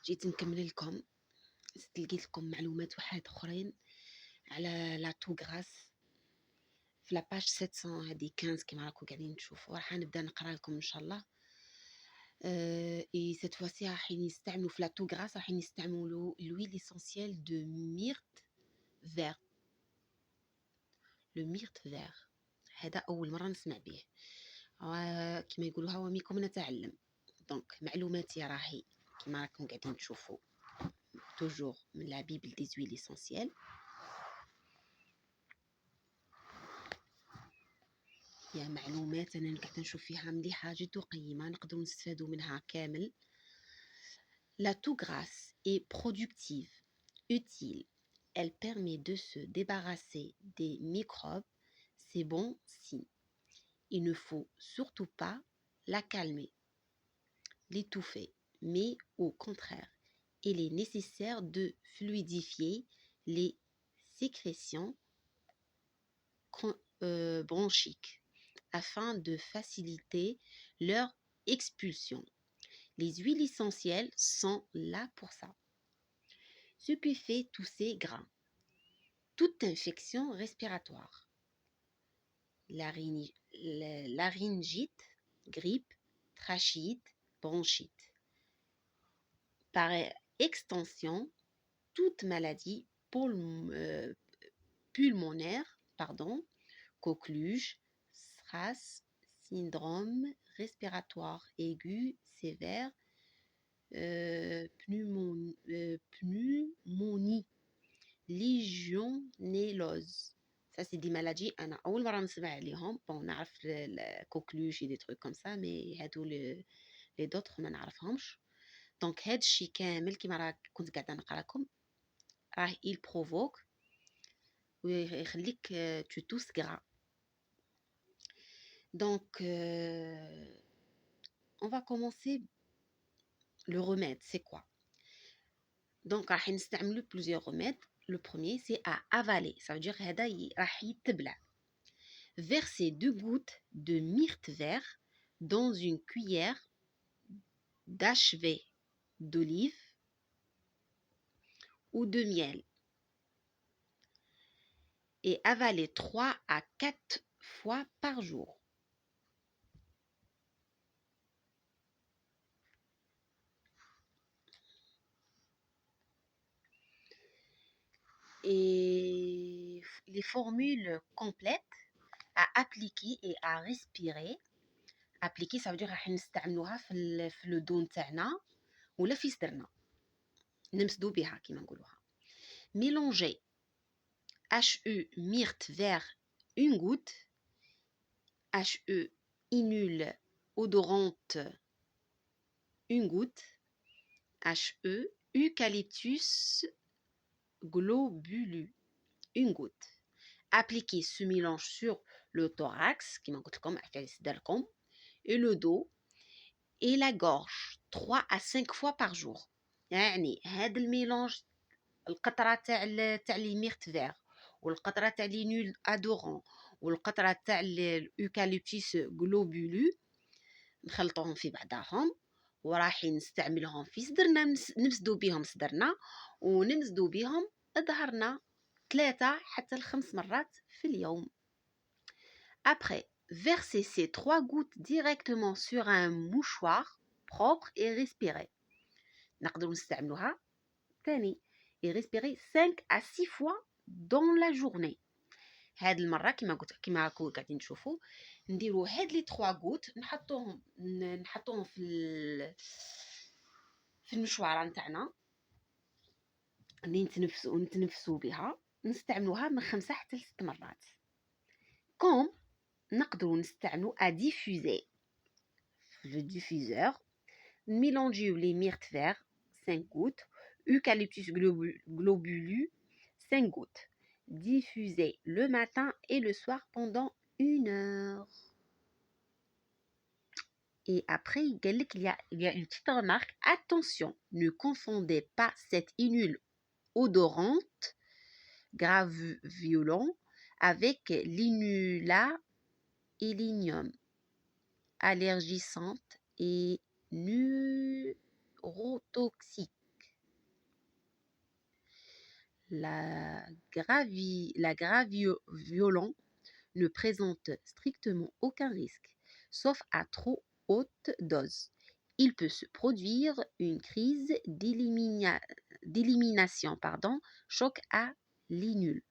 جيت نكمل لكم، لقيت لكم معلومات واحد اخرين على لا تو غراس في لاباج 700 هذه 15 كما راكم قاعدين تشوفوا. راح نبدا نقرا لكم ان شاء الله. اي سيت فواسي راح يستعملوا في لا تو غراس، راح يستعملوا لويل اسونسيال دو ميرت فير. لو ميرت فير هذا اول مره نسمع به، كما يقولوا هو ميكم نتعلم. دونك معلوماتي راهي كما راكم قاعدين تشوفوا توجور من لا بيبل دي زويل اسونسيال. يا معلومات انا قاعده نشوف فيها مليحه جد وقيمه نقدروا نستفادوا منها كامل. La toux grasse est productive, utile. Elle permet de se débarrasser des microbes. C'est bon signe. Il ne faut surtout pas la calmer, l'étouffer, mais au contraire, il est nécessaire de fluidifier les sécrétions bronchiques afin de faciliter leur expulsion. Les huiles essentielles sont là pour ça. Ce qui fait tousser gras. Toute infection respiratoire, laryngite, grippe, trachite, bronchite. Par extension, toute maladie pulmonaire, coqueluche, SRAS, syndrome respiratoire aigu sévère, pneumonie, légionellose. Ça, c'est des maladies. أنا أول مرة نسمع عليهم. Bon, نعرف الكوكلوش des trucs comme ça, mais هادو les d'autres ما نعرفهمش. Donc هاد الشي كامل كيما كنت قاعدة نقرا لكم راه il provoque ويخليك tu tousses gras. Donc on va commencer. Le remède, c'est quoi? Donc راح نستعملوا plusieurs remèdes. Le premier, c'est à avaler. Ça veut dire هذا راح يتبلع. Versez 2 gouttes de myrte vert dans une cuillère d'achevé d'olive ou de miel et avalez 3 à 4 fois par jour. Et les formules complètes à appliquer et à respirer. Appliquer, ça veut dire راح نستعملوها في الدون تاعنا ولا في صدرنا نمسدو بها كيما نقولوها. Mélanger HE myrte vert une goutte, HE inule odorante une goutte, HE eucalyptus globulus une goutte. Appliquez ce mélange sur le thorax كيما قلت لكم على صدركم et le dos et la gorge 3 à 5 fois par jour. يعني هذا الميلانج القطره تاع لي ميرت فير والقطره تاع لي نول ادورون والقطره تاع الاوكاليبتوس غلوبولو نخلطوهم في بعضهم وراح نستعملهم في صدرنا نمسدو بهم صدرنا ونمسدو بهم ظهرنا 3 حتى ل5 مرات في اليوم. Après, versez ces 3 gouttes directement sur un mouchoir propre et respirez. نقدروا نستعملوها ثاني et respirer 5 à 6 fois dans la journée. هاد المره كما قلت كما راكم قاعدين تشوفوا نديروا هاد لي 3 غوت نحطوهم في المشواره نتاعنا اللي نتنفسوا بها. نستعملوها من 5 حتى ل 6 مرات. كوم نقدروا نستعملوا à diffuser le diffuseur. Mélangez les myrtes verts 5 gouttes, eucalyptus globulus 5 gouttes. Diffusez le matin et le soir pendant 1 heure. Et après, il y a une petite remarque. Attention, ne confondez pas cette inule odorante grave violent avec l'inula élinium allergisante et neurotoxique. la graviolon ne présente strictement aucun risque, sauf à trop haute dose. Il peut se produire une crise d'élimination, choc à l'inul,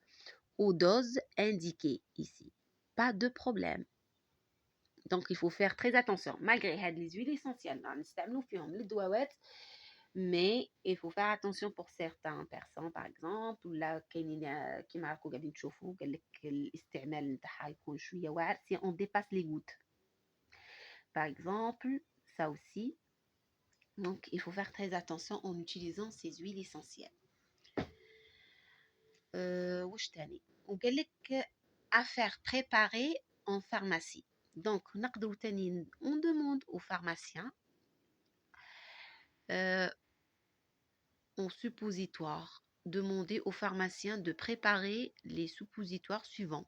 aux doses indiquées ici. Pas de problème. Donc, il faut faire très attention. Malgré les huiles essentielles, mais il faut faire attention pour certaines personnes, par exemple, ولا كاينين كيما راكم قاعدين تشوفوا قال لك الاستعمال نتاعها يكون شويه واعر si on dépasse les gouttes. Par exemple, ça aussi. Donc, il faut faire très attention en utilisant ces huiles essentielles. واش تاني وقال لك à faire préparer en pharmacie. Donc, نقدروا تاني on demande aux pharmaciens en suppositoire. Demandez aux pharmaciens de préparer les suppositoires suivants.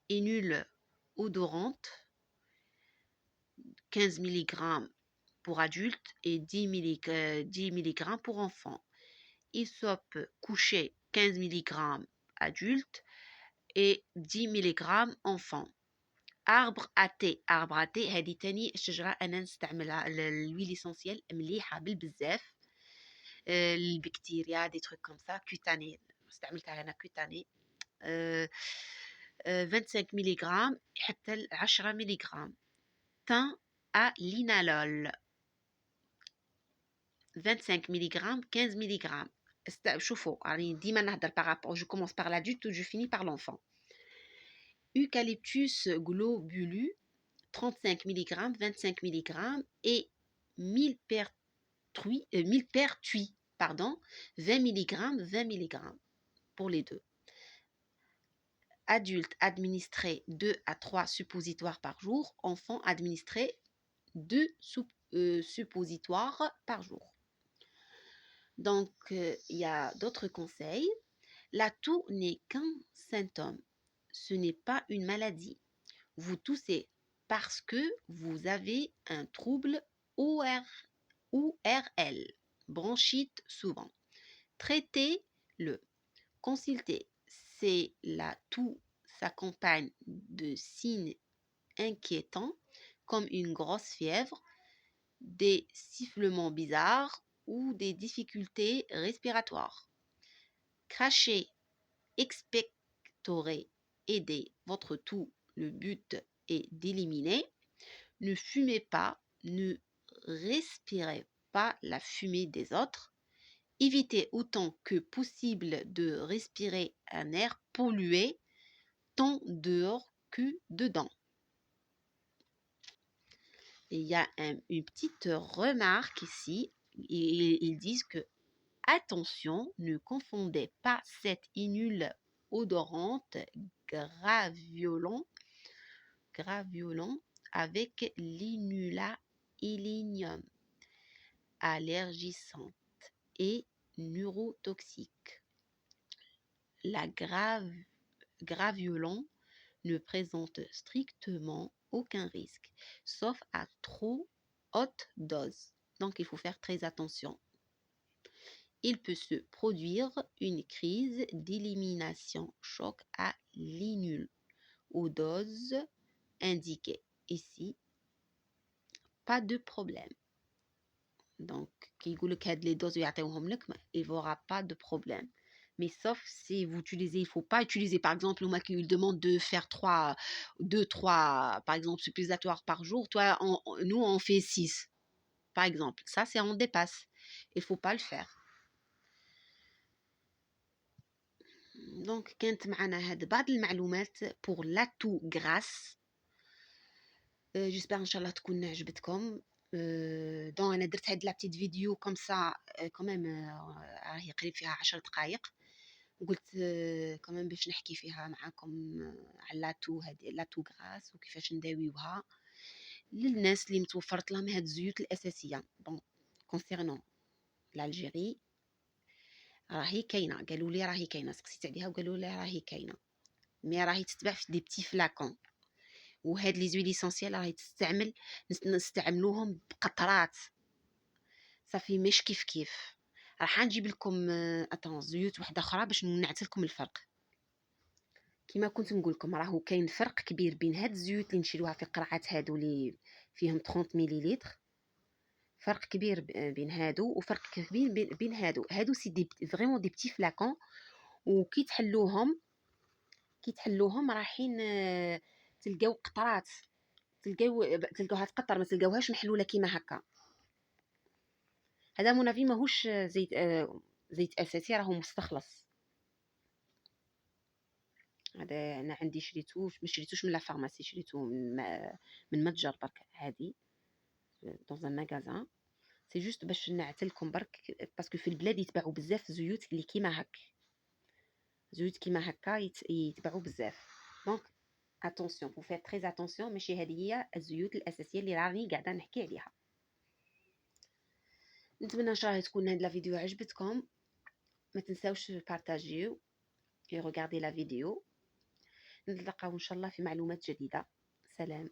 Inule odorante, 15 mg pour adultes et 10 mg pour enfants. Hysope couché, 15 mg adultes et 10 mg enfants. arbre à thé هذه تاني الشجرة أنا نستعملها الhuile essentielle مليحة بالبزاف البكتيريا دي تروك كوم سا كوتاني استعملتها أنا كوتاني 25 ملغ حتى 10 ملغ تان à linalol 25 mg 15 mg شوفوا راني ديما نهضر بارابور جو كومونس بار l'adulte ou je finis par l'enfant. Eucalyptus globulus 35 mg 25 mg et millepertuis 20 mg 20 mg pour les deux. Adulte administré 2 à 3 suppositoires par jour, enfant administré 2 suppositoires par jour. Donc, il y a d'autres conseils. La toux n'est qu'un symptôme, ce n'est pas une maladie. Vous toussez parce que vous avez un trouble ORL, bronchite souvent. Traitez-le. Consultez. C'est la toux s'accompagne de signes inquiétants comme une grosse fièvre, des sifflements bizarres ou des difficultés respiratoires. Crachez, expectorez, aidez votre toux. Le but est d'éliminer. Ne fumez pas, ne respirez pas la fumée des autres. Évitez autant que possible de respirer un air pollué, tant dehors que dedans. Et il y a une petite remarque ici. Ils disent que, attention, ne confondez pas cette inule odorante graviolon avec l'inula illinium, allergisante et neurotoxique. La graviolon ne présente strictement aucun risque, sauf à trop haute dose. Donc, il faut faire très attention. Il peut se produire une crise d'élimination choc à l'inul aux doses indiquées ici. Pas de problème. Donc, il n'y aura pas de problème. Mais sauf si vous utilisez, il ne faut pas utiliser, par exemple, il demande de faire 2, 3, par exemple, suppositoires par jour. Toi, nous, on fait 6, par exemple. Ça, c'est on dépasse. Il ne faut pas le faire. Donc, كانت معنا هاد بعض المعلومات pour l'atout grasse. J'espère إن شاء الله تكون عجبتكم. دون أنا درت هاد لابتيت فيديو كوم سا كوميم راهي قريب فيها 10 دقائق وقلت كمان باش نحكي فيها معاكم على لاتو غراس وكيفاش نداويوها للناس اللي متوفرت لهم هاد الزيوت الأساسية. بون كونسيرنون لالجيري راهي كاينه، قالوا لي راهي كاينه، سقسيت عليها وقالوا لي راهي كاينه، مي راهي تتباع في دي بتي فلاكون. وهاد لي زويل اسونسيال راهي نستعملوهم بقطرات صافي مش كيف راح نجيب لكم زيوت واحده اخرى باش نعت لكم الفرق. كما كنت نقول لكم راهو كاين فرق كبير بين هاد الزيوت اللي نشريوها في قرعات هادو اللي فيهم 30 مليلتر، فرق كبير بين هادو وفرق كبير بين هادو سي دي فريمون دي بتي فلاكون، وكي تحلوهم رايحين تلقاو قطرات، تلقاوها تقطر، ما تلقاوهاش محلوله كيما هكا. هذا منافي ماهوش زيت اساسي، راهو مستخلص. هذا انا عندي شريته، ما شريتوش من لا فارماسي، شريته من متجر برك عادي دون ان ماغازان. سي جوست باش نعتلكم برك باسكو في البلاد يتباعوا بزاف زيوت اللي كيما هك، زيوت كيما هكا يتباعوا بزاف. دونك اتونسيون، فو فير تري اتونسيون، ماشي هذه هي الزيوت الاساسيه اللي راني قاعده نحكي عليها. نتمنى ان شاء الله تكون هاد لا فيديو عجبتكم. ما تنساوش بارطاجيو et regardez la vidéo. نتلاقاو ان شاء الله في معلومات جديده. سلام.